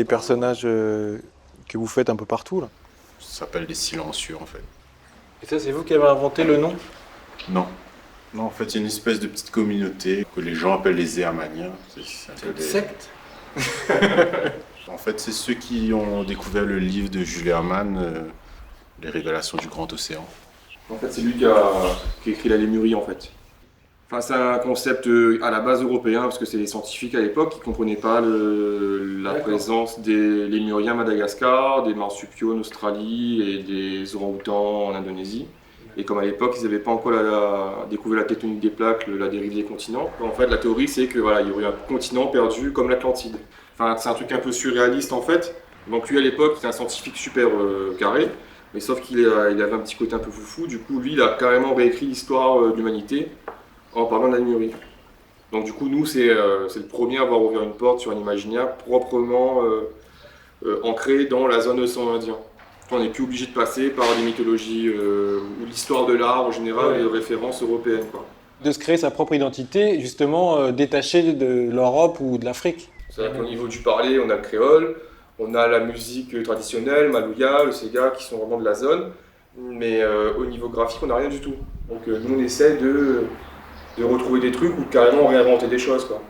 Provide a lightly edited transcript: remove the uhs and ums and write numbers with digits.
Les personnages que vous faites un peu partout, là. Ça s'appelle des silencieux en fait. Et ça, c'est vous qui avez inventé le nom? Non. Non, en fait, c'est une espèce de petite communauté que les gens appellent les Zéamaniens. C'est un peu des- Secte? En fait, c'est ceux qui ont découvert le livre de Jules Hermann, Les Révélations du Grand Océan. En fait, c'est lui qui a écrit la Lémurie, en fait. Enfin, c'est un concept à la base européen, parce que c'est les scientifiques à l'époque qui ne comprenaient pas la présence des lémuriens à Madagascar, des marsupiaux en Australie et des orang-outans en Indonésie. Et comme à l'époque, ils n'avaient pas encore découvert la tectonique des plaques, la dérive des continents, en fait, la théorie, c'est que voilà, il y aurait un continent perdu comme l'Atlantide. Enfin, c'est un truc un peu surréaliste, en fait. Donc lui, à l'époque, c'était un scientifique super carré, mais sauf il avait un petit côté un peu foufou. Du coup, lui, il a carrément réécrit l'histoire de l'humanité en parlant de la Lémurie. Donc du coup, nous, c'est le premier à avoir ouvert une porte sur un imaginaire proprement ancré dans la zone océan Indien. On n'est plus obligé de passer par des mythologies ou l'histoire de l'art en général et de références européennes, quoi. De se créer sa propre identité, justement détachée de l'Europe ou de l'Afrique. C'est-à-dire qu'au niveau du parler, on a le créole, on a la musique traditionnelle, Malouya, le Sega, qui sont vraiment de la zone, mais au niveau graphique, on n'a rien du tout. Donc nous, on essaie de retrouver des trucs ou carrément réinventer des choses, quoi.